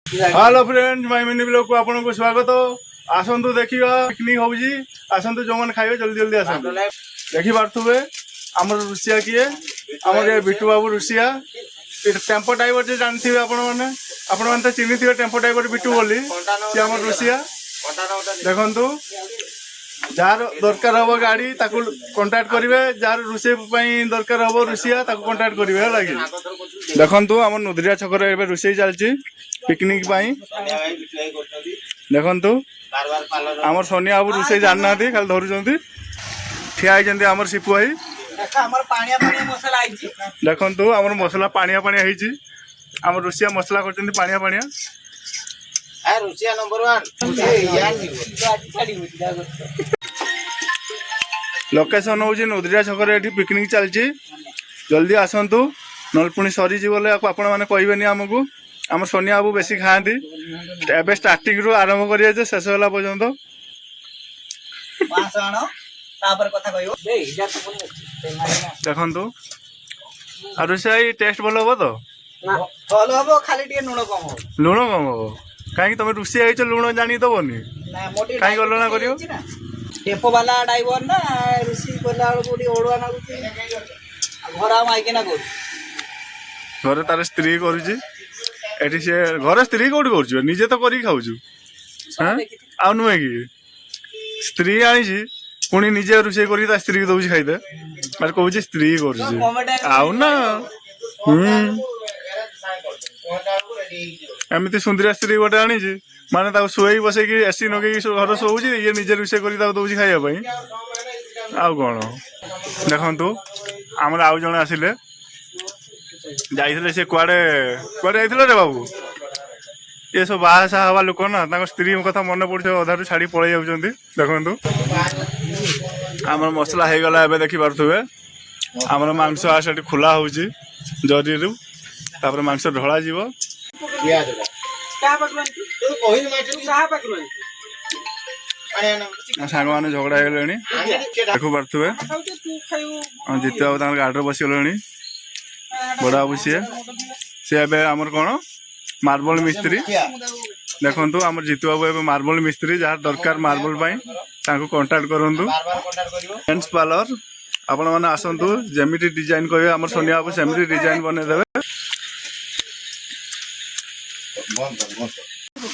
Hello friends my mini blog को आपन को स्वागत। आसंतु देखियो पिकनिक होउजी। आसंतु जो मन खाइबे जल्दी जल्दी आसंतु। देखि पारथुबे हमर रुसिया किए हमर ये बिट्टू बाबू रुसिया टेम्पो ड्राइवर जे जानथिबे आपन माने तो चिन्हिथिबे टेम्पो ड्राइवर बिट्टू बोली से हमर रुसिया। देखंतु जार दरकार हबो गाड़ी ताकू कांटेक्ट करिवे, जार रुसे पई दरकार हबो रुसिया ताकू कांटेक्ट करिवे होला कि। देखंतु हमर नुदरिया छकर एबे रुसई चलची पिकनिक पाई। देखंतु हमर सोनिया बाबू रुसई जानना खाली धरुचंती ठिया आइचंती हमर सिपु भाई। हमर पानिया पानिया मसला आइची। देखंतु हमर मसला पानिया पानिया आइची। हमर रुसिया मसला करचंती पानिया पानिया। आ रुसिया नंबर 1 लोकेशन होची नुदरिया छकर एठी पिकनिक चलची। जल्दी आसंतु नल पुणी सरी जी बोले आपण माने कहबेनी हमकु। हम सोनिया बाबू बेसी खाती एबे स्टार्टिंग रु आरंभ करिए जे शेष होला पर्यंत। देखंतु आरु से टेस्ट भलो हो तो भलो हो खाली टिके लूण कम हो। लुण कम हो काई तुम रुसी आइछ लुण जानी दबनी ना मोटी काई गलो ना करियो। टेम्पो वाला ड्राइवर ना रुसी कोला गोडी ओडवा ना रुसी घरा माइके ना को घरे तार स्त्री करूची एठी से घर स्त्री कोठी करूची निजे तो करी खाउछु। हां आ नुए की स्त्री आइछि पुणी निजे रुसे करी ता स्त्री के दउची खाइदे मार कहूची स्त्री करूची आउ ना। एमती सुंदरिया स्त्री गोटे आनी माने ताको शुई बसे एसी नगे घर शोची ये निजे रुसे करी दउची खाइबा पई आउ कोन। देखंतु हमर आउ जणे आसिले जाइथिले से कुआडे कुआडे जाइथिले रे बाबू ये सब बाहासा हवा लोक ना ताको स्त्री कथा मन पड़छ अधारु छाड़ी पळै जाउचंती। देखंतु हमर मसला हे गला एबे देखि पारथुबे हमर मांस आसेटी खुला होउची जरीरु तापर मांस ढळा जीवो पियाज का पकरन तू कोहिन माटी का पकरन सांग माने झगड़ा हेलेनी देखु पारथुबे जिते बाबू तांकर गाड़ी बसी गलेनी बड़ा बाबू सी एबे हमर कोन मार्बल मिस्त्री। देखंतु हमर जितु बाबू एबे मार्बल मिस्त्री जहाँ दरकार मार्बल पाई तांको कांटेक्ट करंतु फ्रेंड्स पार्लर आपण माने आसंतु जेमिति डिजाइन कहबे हमर सोनिया बाबू सेमिति डिजाइन बने देबे।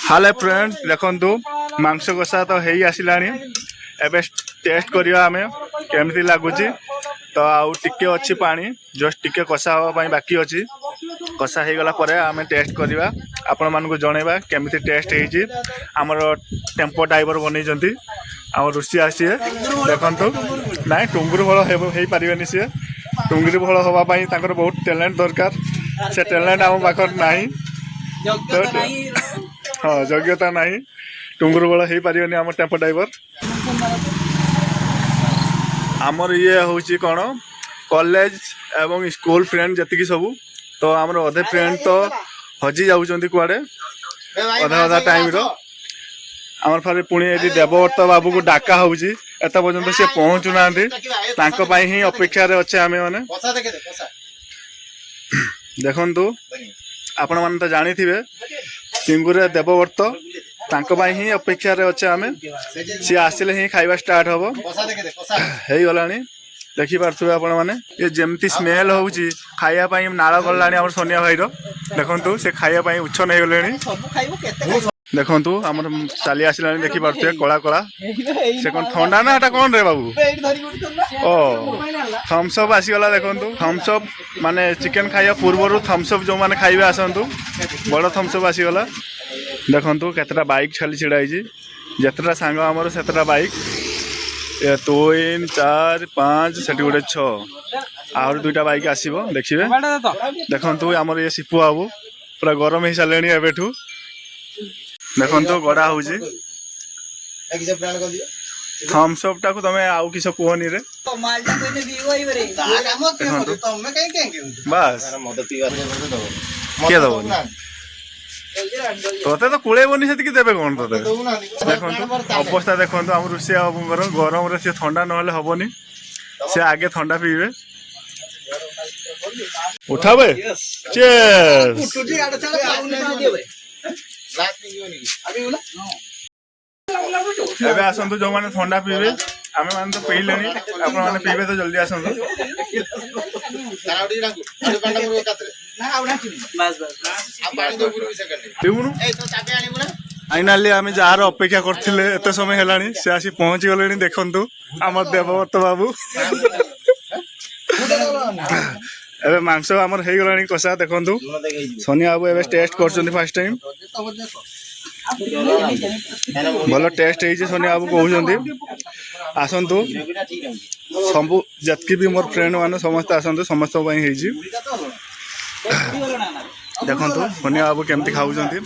हाले फ्रेंड्स देखंतु मांस कषा तो हेई आसिलानी एबे टेस्ट करिया हमें केमति लागुची तो आउ टिके अछि पानी जस्ट टिके कषा हवा पई बाकी अछि। कषा हे गला परे हमें टेस्ट करिवा आपण मान को जणेबा केमति टेस्ट हेची। हमर टेम्पो ड्राइवर बनै जंती हमर रुसी आसी देखंतु नाइ टुंगुर फल हेई परिबेनी से टुंगुर फल हवा पई ताकर बहुत टैलेंट दरकार से टैलेंट हम बाकर नाही हाँ योग्यता नहीं टुंगुर बड़ा हो पारे आम टेम्पो ड्राइवर। आमर ये हूँ कौन कॉलेज एवं स्कूल फ्रेंड जी सब तो आमर अधे फ्रेंड तो हजि जाऊँच कुआडे अधा अधा टाइम आमर फारे पुणी ये देवव्रत बाबू को डाका होत पर्यंत सी पहुँचु ना ही अपेक्षा अच्छे आम मैंने। देखंतु आपण मान तो जानी थे चिंगुरे देवव्रत ही अपेक्षा अच्छे आम सी आसिले ही खाइबा स्टार्ट हम हो गला। देखी पार्थे आपण मैंने ये जमती स्मेल होची खाइया पई नाळ गलानी हमर सोनिया भाई रो। देखंतु से खाइया पई उच्छन हे गलेनी। देखंतु हमर चाली आसिलानी देखी पार्थे कला कला से कोन ठंडा ना एटा कोन रे बाबू ओ थम्स अप आसी गला। देखंतु थम्स अप माने चिकन खाइया पूर्वरु थम्स अप जो माने खाइबे आसंतु बड़ थम्स अप आसी गला। देखंतु केतरा बाइक छाली छिड़ाई छी जेतरा सांग हमर सेतरा बाइक 2 4 5 सेठी गोटे 6 आउर दुईटा बाइक आसीबो देखिबे। देखंतु हमर ये सिपु बाबू पूरा गरम हे सालेनी एबेठू। देखंतु गड़ा होउची थम्स अप टाकू तमे आउ किछ कोहनी रे मालटा कोइने बियो आइ रे ता काम के तमे काई काई बस मद पीवा के दबो तोते तो कुळे बनी सेति कि देबे कोन तोते। देखंतु अवस्था देखंतु हम रुसिया बाबूंकर गरम रे से ठंडा नहले हबनी से आगे ठंडा पीबे उठाबे चीयर्स। ଏବେ ଆସନ୍ତୁ ଯୋଉମାନେ ଥଣ୍ଡା ପିଇବେ ଆମେ ମାନେ ତ ପିଇଲେଣି ଆପଣ ମାନେ ପିଇବେ ତ ଜଲ୍ଦି ଆସନ୍ତୁ ପିଉନୁ ଫାଇନାଲି ଆମେ ଯାହାର ଅପେକ୍ଷା କରିଥିଲେ ଏତେ ସମୟ ହେଲାଣି ସେ ଆସି ପହଞ୍ଚି ଗଲେଣି ଦେଖନ୍ତୁ ଆମର ଦେବବ୍ରତ ବାବୁ ଏବେ ମାଂସ ଆମର ହେଇଗଲାଣି କଷା ଦେଖନ୍ତୁ ସୋନିଆ ବାବୁ ଏବେ ଟେଷ୍ଟ କରୁଛନ୍ତି ଫାର୍ଷ୍ଟ ଟାଇମ୍ ଭଲ ଟେଷ୍ଟ ହେଇଛି ସୋନିଆ ବାବୁ କହୁଛନ୍ତି ଆସନ୍ତୁ ସବୁ ଯେତିକି ବି ମୋର ଫ୍ରେଣ୍ଡ ମାନେ ସମସ୍ତେ ଆସନ୍ତୁ ସମସ୍ତଙ୍କ ପାଇଁ ହେଇଛି ଦେଖନ୍ତୁ ସୋନିଆ ବାବୁ କେମିତି ଖାଉଛନ୍ତି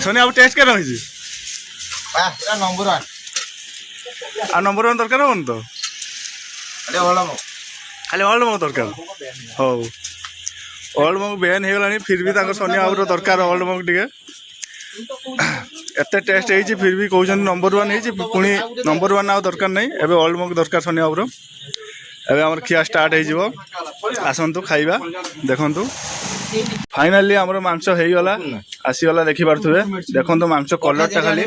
ସୋନିଆ ବାବୁ ଟେଷ୍ଟ କେତେ ହେଇଛି ଆଉ ନମ୍ବର 1 ଦରକାର ହବନି ତ ଖାଲି ଅଲ୍ଡ ମଗ ଦରକାର ହଉ ଅଲ୍ଡ ମଗ ବେନ୍ ହେଇଗଲାଣି ଫିର୍ ବି ତାଙ୍କ ସୋନିଆ ବାବୁର ଦରକାର ଅଲ୍ଡ ମଗ ଟିକେ ଏତେ ଟେଷ୍ଟ ହେଇଛି ଫିର୍ ବି କହୁଛନ୍ତି ନମ୍ବର 1 ହେଇଛି ପୁଣି ନମ୍ବର 1 ଆଉ ଦରକାର ନାହିଁ ଏବେ ଅଲ୍ଡ ମଗ ଦରକାର ସୋନିଆ ବାବୁର ଏବେ ଆମର ଖିଆ ଷ୍ଟାର୍ଟ ହେଇଯିବ ଆସନ୍ତୁ ଖାଇବା ଦେଖନ୍ତୁ ଫାଇନାଲି ଆମର ମାଂସ ହେଇଗଲା ଆସିଗଲା ଦେଖିପାରୁଥିବେ ଦେଖନ୍ତୁ ମାଂସ କଲରଟା ଖାଲି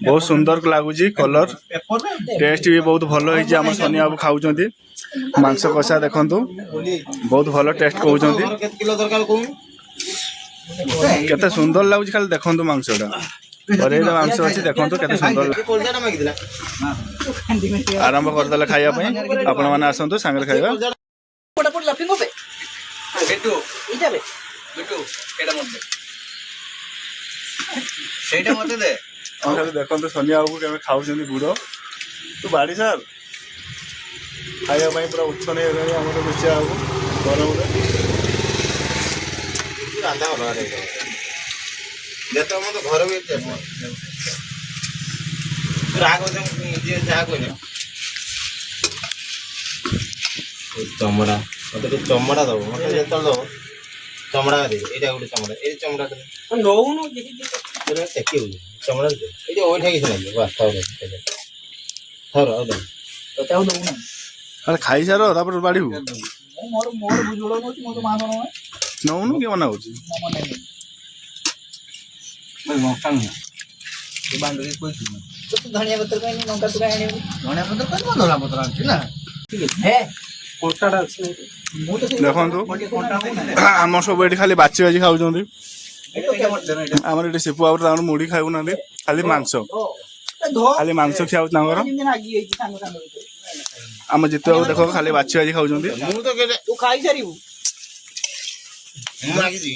ବହୁତ ସୁନ୍ଦର ଲାଗୁଛି କଲର ଟେଷ୍ଟ ବି ବହୁତ ଭଲ ହେଇଛି ଆମ ସୋନିଆ ବାବୁ ଖାଉଛନ୍ତି ମାଂସ କଷା ଦେଖନ୍ତୁ ବହୁତ ଭଲ ଟେଷ୍ଟ କହୁଛନ୍ତି କେତେ ସୁନ୍ଦର ଲାଗୁଛି ଖାଲି ଦେଖନ୍ତୁ ମାଂସଟା କରେଇରେ ମାଂସ ଅଛି ଦେଖନ୍ତୁ କେତେ ସୁନ୍ଦର ଆରମ୍ଭ କରିଦେଲେ ଖାଇବା ପାଇଁ ଆପଣମାନେ ଆସନ୍ତୁ ସାଙ୍ଗରେ ଖାଇବା ଦେଖନ୍ତୁ ସୋନିଆ ବାବୁ କେବେ ଖାଉଛନ୍ତି ଗୁଡ଼ ତୁ ବାଡ଼ି ସାର୍ ଖାଇବା ପାଇଁ ପୁରା ଉଚ୍ଛନ ହେଇଗଲାଣି ଆମର ମିଶିଆ ବାବୁ ଗରମରେ ଚମଡ଼ା ମତେ ଟିକେ ଚମଡ଼ା ଦବ ମତେ ଯେତେବେଳେ ଦବ ଚମଡ଼ା ଦେ ଏଇଟା ଗୋଟେ ଚମଡ଼ା ଏଇ ଚମଡ଼ା ଦେ ନଉନୁ ଟେକି ହଉଛି ଚମଡ଼ା ଦେ ଏଇ ଯୋଉ ଓଇଠା କିଛି ନାହିଁ ବାସ୍ ଥାଉ ଥାଉ ଆଉ ଦେ ତତେ ଆଉ ଦବୁ ନା ଆରେ ଖାଇସାର ତାପରେ ବାଡ଼ିବୁ ମୋର ବୁଝୁଳ ନଉଛି ମୋର ମା କଣ ନଉନୁ କିଏ ମନା କରୁଛି ଧନିଆ ପତ୍ର ପାଇଁ ଲଙ୍କା ତୁ କାଇଁ ଆଣିବୁ ଧଣିଆ ପତ୍ର ପାଇଁ ଧନିଆ ପତ୍ର ଆଣିଛି ନା ଦେଖନ୍ତୁ ଆମର ସବୁ ଏଠି ଖାଲି ବାଛି ବାଛି ଖାଉଛନ୍ତି ଆମର ଏଠି ଶିପୁ ବାବୁ ତାଙ୍କର ମୁଢ଼ି ଖାଉନାହାନ୍ତି ଖାଲି ମାଂସ ଖାଲି ମାଂସ ଖିଆ ହଉଛି ତାଙ୍କର ଆମ ଜିତୁ ବାବୁ ଦେଖ ଖାଲି ବାଛି ବାଛି ଖାଉଛନ୍ତି ମୁଁ ତ କେତେ ତୁ ଖାଇସାରିବୁ ମୁଁ ମାଗିଛି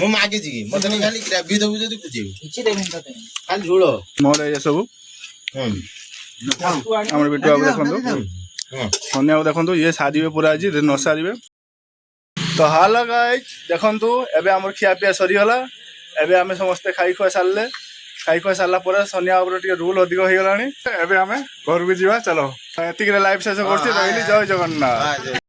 ମୁଁ ମାଗିଛି କି ମତେ ନେଇ ଖାଲି ଗ୍ରାଭି ଦବୁ ଯଦି ବୁଝେଇବୁ କିଛି ଦେବିନି ତତେ ଖାଲି ଝୋଳ ମୋର ଏ ସବୁ ଆମର ବିଟୁ ବାବୁ ଦେଖନ୍ତୁ ସୋନିଆ ବାବୁ ଦେଖନ୍ତୁ ଇଏ ସାରିବେ ପୁରା ଆଜି ନ ସାରିବେ ତ ହାଲୋ ଗାଇଜ୍ ଦେଖନ୍ତୁ ଏବେ ଆମର ଖିଆପିଆ ସରିଗଲା ଏବେ ଆମେ ସମସ୍ତେ ଖାଇ ଖୁଆ ସାରିଲା ପରେ ସୋନିଆ ବାବୁର ଟିକେ ରୁଲ୍ ଅଧିକ ହେଇଗଲାଣି ଏବେ ଆମେ ଘରକୁ ଯିବା ଚାଲ ଏତିକିରେ ଲାଇଭ୍ ଶେଷ କରୁଛି ରହିଲି ଜୟ ଜଗନ୍ନାଥ